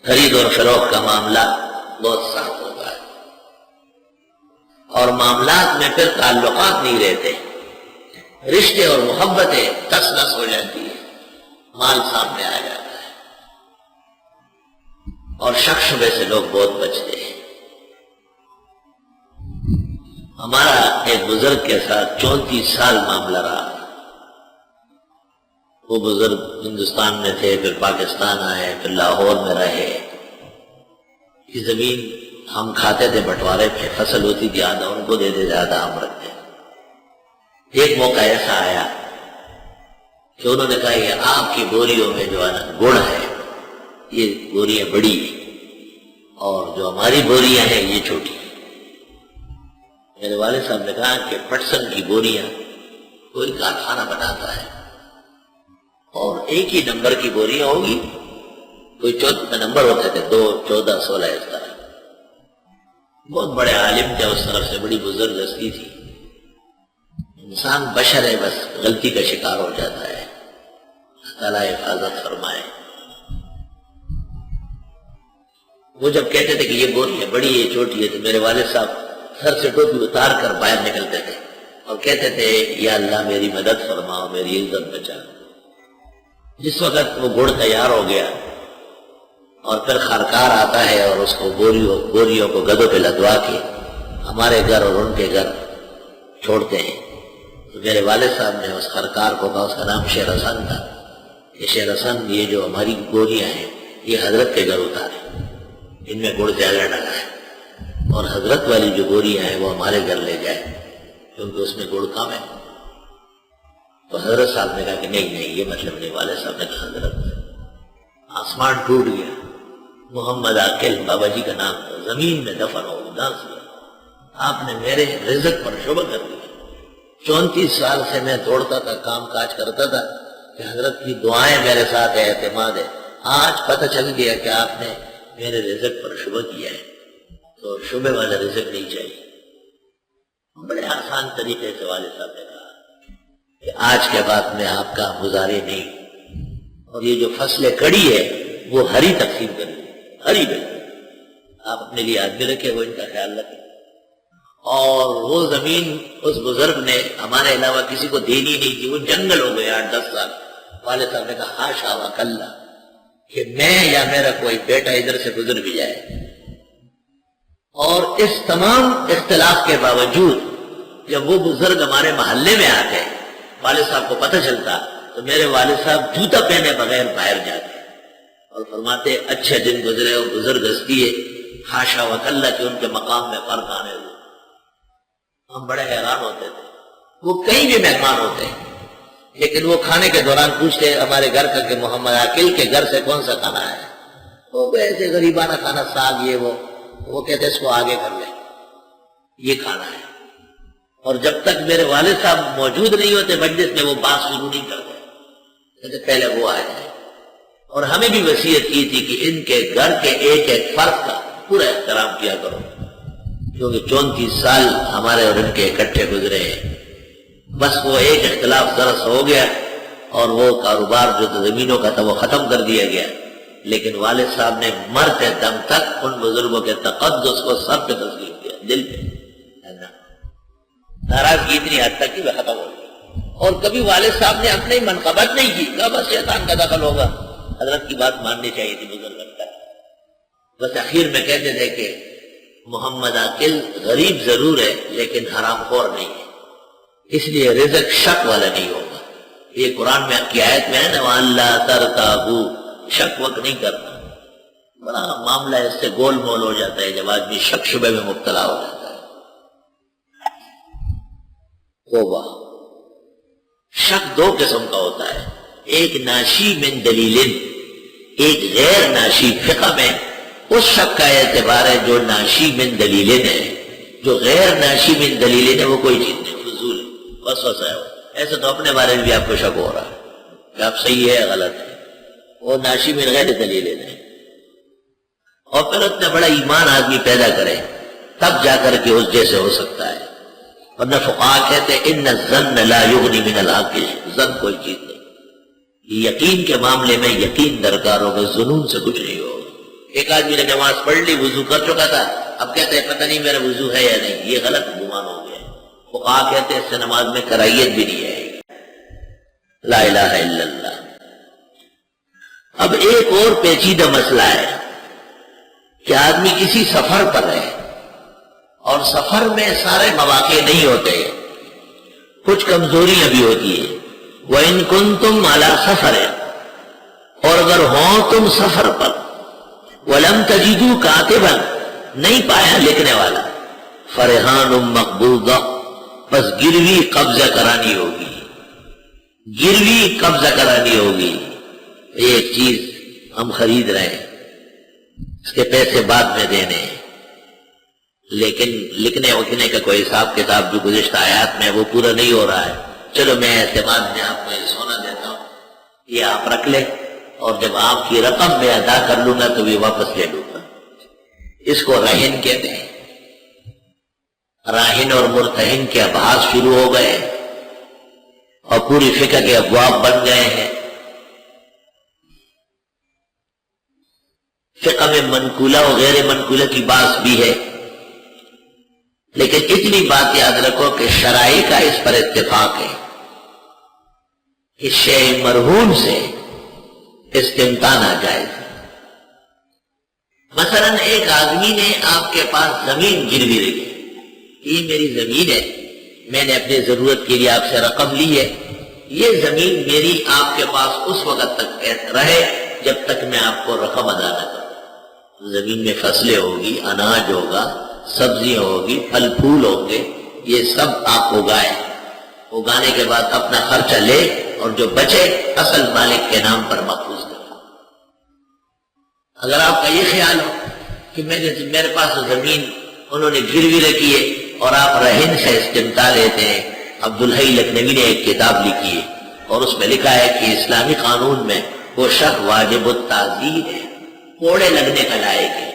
خرید اور فروخت کا معاملہ بہت سخت ہوتا ہے، اور معاملات میں پھر تعلقات نہیں رہتے، رشتے اور محبتیں تس نس ہو جاتی ہے، مال سامنے آ جاتا ہے، اور شک شبے سے لوگ بہت بچتے ہیں۔ ہمارا ایک بزرگ کے ساتھ 34 سال معاملہ رہا۔ وہ بزرگ ہندوستان میں تھے، پھر پاکستان آئے، پھر لاہور میں رہے۔ یہ زمین ہم کھاتے تھے بٹوارے پہ، فصل ہوتی تھی آدھا ان کو دیتے تھے آدھا ہم رکھتے۔ ایک موقع ایسا آیا کہ انہوں نے کہا یہ آپ کی بوریوں میں جو ہے نا گڑ ہے، یہ بوریاں بڑی ہیں، اور جو ہماری بوریاں ہیں یہ چھوٹی ہیں۔ میرے والد صاحب نے کہا کہ پٹسن کی بوریاں کوئی کارخانہ بناتا ہے، اور ایک ہی نمبر کی بوریاں ہوگی، کوئی 14 نمبر ہوتے تھے، 2، 14، 16 اس طرح۔ بہت بڑے عالم تھے، اس طرف سے بڑی بزرگ ہستی تھی۔ انسان بشر ہے، بس غلطی کا شکار ہو جاتا ہے، اللہ تعالیٰ حفاظت فرمائے۔ وہ جب کہتے تھے کہ یہ بوری ہے بڑی ہے چھوٹی ہے، تو میرے والد صاحب سر سے ٹوپی اتار کر باہر نکلتے تھے اور کہتے تھے یا اللہ میری مدد فرماؤ، میری عزت بچا۔ جس وقت وہ گڑ تیار ہو گیا اور پھر خرکار آتا ہے اور اس کو بوریوں کو گدوں پہ لدوا کے ہمارے گھر اور ان کے گھر چھوڑتے ہیں، تو میرے والد صاحب نے اس خرکار کو کہا، اس کا نام شیر حسن تھا، کہ شیر حسن یہ جو ہماری بوریاں ہیں یہ حضرت کے گھر اتارے، ان میں گڑ زیادہ ڈالا ہے، اور حضرت والی جو بوریاں ہیں وہ ہمارے گھر لے جائے کیونکہ اس میں گڑ کم ہے۔ تو حضرت صاحب نے کہا کہ نہیں یہ مطلب نہیں۔ والد صاحب نے کہا حضرت آسمان ٹوٹ گیا، محمد عاقل بابا جی کا نام تھا، زمین میں دفن ہو گیا، آپ نے میرے رزق پر شبہ کر دیا۔ 34 سال سے میں دوڑتا تھا، کام کاج کرتا تھا کہ حضرت کی دعائیں میرے ساتھ ہے، اعتماد ہے۔ آج پتہ چل گیا کہ آپ نے میرے رزق پر شبہ کیا ہے، تو شبہ والا رزق نہیں چاہیے۔ بڑے آسان طریقے سے والد صاحب نے کہا کہ آج کے بعد میں آپ کا مزارع نہیں، اور یہ جو فصل کڑی ہے وہ ہری تقسیم کریں، ہری بالکل آپ اپنے لیے آدمی رکھے، وہ ان کا خیال رکھیں۔ اور وہ زمین اس بزرگ نے ہمارے علاوہ کسی کو دینی نہیں تھی، وہ جنگل ہو گئے 8-10 سال۔ والد صاحب نے کہا ہاشا وکلا کہ میں یا میرا کوئی بیٹا ادھر سے گزر بھی جائے۔ اور اس تمام اختلاف کے باوجود جب وہ بزرگ ہمارے محلے میں آتے، والد صاحب کو پتہ چلتا، تو میرے والد صاحب جوتا پہنے بغیر باہر جاتے اور فرماتے اچھے دن گزرے، اور بزرگ ہستی ہے، ہاشا وکلا کہ ان کے مقام میں فرق آنے لگے۔ ہم بڑے حیران ہوتے تھے۔ وہ کہیں بھی مہمان ہوتے ہیں لیکن وہ کھانے کے دوران پوچھتے ہمارے گھر کا کہ محمد عاقل کے گھر سے کون سا کھانا ہے، وہ ایسے غریبانہ کھانا، ساگ یہ وہ کہتے اس کو آگے کر لیں، یہ کھانا ہے۔ اور جب تک میرے والد صاحب موجود نہیں ہوتے مجلس میں، وہ بات شروع نہیں کرتے، کہتے پہلے وہ آ جائے۔ اور ہمیں بھی وصیت کی تھی کہ ان کے گھر کے ایک ایک فرد کا پورا احترام کیا کرو، کیونکہ 34 سال ہمارے اور ان کے اکٹھے گزرے ہیں۔ بس وہ ایک اختلاف ذرا سا ہو گیا اور وہ کاروبار جو زمینوں کا تھا وہ ختم کر دیا گیا، لیکن والد صاحب نے مرتے دم تک ان بزرگوں کے تقدس کو سب پہ تسلیم کیا، دل پہ۔ ناراضگی اتنی حد تک کہ وہ ختم ہو گئی، اور کبھی والد صاحب نے اپنے منقبت نہیں کی، کہا بس شیطان کا دخل ہوگا، حضرت کی بات ماننی چاہیے تھی بزرگوں کا۔ بس اخیر میں کہتے تھے کہ محمد عاقل غریب ضرور ہے لیکن حرام خور نہیں ہے، اس لیے رزق شک والا نہیں ہوگا۔ یہ قرآن میں کی آیت میں ہے نا، وَأَلَّا تَرْتَابُوا، شک وقت نہیں کرنا۔ بڑا معاملہ اس سے گول مول ہو جاتا ہے جب آدمی شک شبہ میں مبتلا ہو جاتا ہے۔ توبہ، شک 2 قسم کا ہوتا ہے، ایک ناشی من دلیل، ایک غیر ناشی۔ فقہ میں اس شک کا اعتبار ہے جو ناشی من دلیل ہے، جو غیر ناشی من دلیل ہے وہ کوئی چیز نہیں، فضول ہے، وسوسہ ہے۔ ایسے تو اپنے بارے میں بھی آپ کو شک ہو رہا ہے کہ آپ صحیح ہے غلط ہے، وہ ناشی من غیر دلیل ہے۔ اور پھر اتنا بڑا ایمان آدمی پیدا کرے تب جا کر کے اس جیسے ہو سکتا ہے، ورنہ فقہاء کہتے ہیں ان الظن لا یغنی من العقل، ظن کوئی چیز نہیں۔ یقین کے معاملے میں یقین درکار ہوگا، ظنون سے کچھ نہیں ہوگا۔ ایک آدمی نے نماز پڑھ لی، وضو کر چکا تھا، اب کہتے ہیں پتہ نہیں میرا وضو ہے یا نہیں، یہ غلط گمان ہو گیا۔ فقہا کہتے ہیں اس سے نماز میں کراہیت بھی نہیں ہے۔ لا الہ الا اللہ۔ اب ایک اور پیچیدہ مسئلہ ہے کہ آدمی کسی سفر پر ہے اور سفر میں سارے مواقع نہیں ہوتے، کچھ کمزوریاں بھی ہوتی ہیں۔ وَإِن كُنتُمْ عَلَى سَفَرٍ، اور اگر ہوں تم سفر پر، وَلَمْ تَجِدُوا كَاتِبًا، نہیں پایا لکھنے والا، فَرِحَانٌ مَقْبُوضَةٌ، بس گروی قبضہ کرانی ہوگی، گروی قبضہ کرانی ہوگی۔ ایک چیز ہم خرید رہے ہیں، اس کے پیسے بعد میں دینے ہیں، لیکن لکھنے وکھنے کا کوئی حساب کتاب جو گزشتہ آیات میں وہ پورا نہیں ہو رہا ہے، چلو میں اعتماد میں آپ کو یہ سونا دیتا ہوں، یہ آپ رکھ لیں، اور جب آپ کی رقم میں ادا کر لوں گا تو یہ واپس لے لوں گا۔ اس کو رہن کہتے ہیں۔ راہن اور مرتہن کے ابحاث شروع ہو گئے اور پوری فقہ کے ابواب بن گئے ہیں۔ فقہ میں منقولہ و غیر منقولہ کی بات بھی ہے، لیکن اتنی بات یاد رکھو کہ شرائع کا اس پر اتفاق ہے کہ شیء مرہون سے استمتاع ناجائز ہے۔ مثلا ایک آدمی نے آپ کے پاس زمین گروی رکھی، یہ میری زمین ہے، میں نے اپنی ضرورت کے لیے آپ سے رقم لی ہے، یہ زمین میری آپ کے پاس اس وقت تک رہے جب تک میں آپ کو رقم ادا نہ کروں۔ زمین میں فصلیں ہوگی، اناج ہوگا، سبزیاں ہوگی، پھل پھول ہوں گے، یہ سب آپ اگائیں، اگانے کے بعد اپنا خرچہ لے اور جو بچے اصل مالک کے نام پر محفوظ کریں۔ اگر آپ کا یہ خیال ہو کہ میرے پاس زمین انہوں نے گروی رکھی ہے اور آپ رہن سے استمتاع لیتے ہیں، عبدالحی لکھنوی نے ایک کتاب لکھی ہے اور اس میں لکھا ہے کہ اسلامی قانون میں وہ شخص واجب التعزیر ہے، کوڑے لگنے کا لائق ہے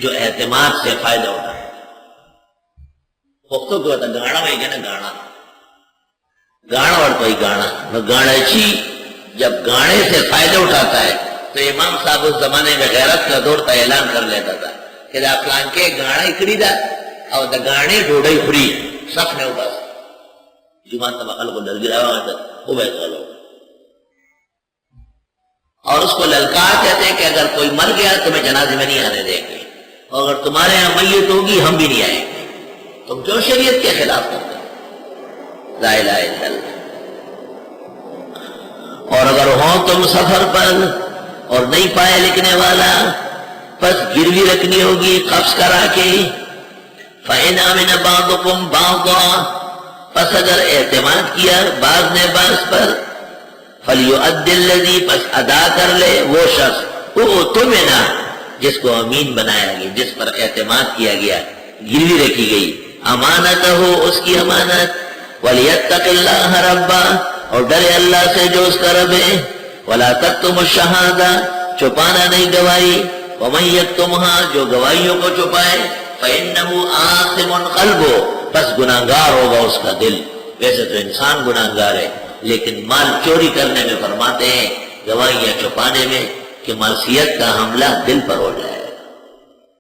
جو اعتماد سے فائدہ اٹھائے۔ پختوں کو گاڑا میں نا گاڑا گاڑا اور کوئی گاڑا گاڑچی جب گاڑے سے فائدہ اٹھاتا ہے تو امام صاحب اس زمانے میں غیرت کا دور کا اعلان کر لیتا تھا کہ دا فلان کے گاڑا اکڑی دا اور دا گاڑے ڈوڑائی خری صف نے اباس جماعت تبقل کو ڈر گرا ہوا تھا وہ بیت لوگ، اور اس کو للکار کہتے ہیں کہ اگر کوئی مر گیا تمہیں جنازے میں نہیں آنے دیں گے، اور اگر تمہارے یہاں میت ہوگی ہم بھی نہیں آئیں گے۔ تم کیوں شریعت کے خلاف کرتے ہو؟ لا الہ الا اللہ۔ اور اگر ہو تم سفر پر اور نہیں پائے لکھنے والا، پس گروی رکھنی ہوگی قبض کرا کے۔ فَإِنْ آمِنَ بَعْضُكُمْ بَعْضًا، پس اگر اعتماد کیا بعض نے بعض پر، فَلْيُؤَدِّ الَّذِي، پس ادا کر لے وہ شخص اؤتمن، جس کو امین بنایا گیا، جس پر اعتماد کیا گیا، گروی رکھی گئی، امانت ہو اس کی امانت، وَلْيَتَّقِ اللَّهَ رَبَّهُ، اور ڈرے اللہ سے جو اس کا رب ہے، وَلَا تَكْتُمُوا الشَّهَادَةَ، چھپانا نہیں گواہی، وَمَن يَكْتُمْهَا، جو گواہیوں کو چھپائے، فَإِنَّهُ آثِمٌ قَلْبُهُ، پس گناہگار ہوگا اس کا دل۔ ویسے تو انسان گناہگار ہے، لیکن مال چوری کرنے میں فرماتے ہیں، گواہیاں چھپانے میں، کہ معصیت کا حملہ دل پر ہو جائے۔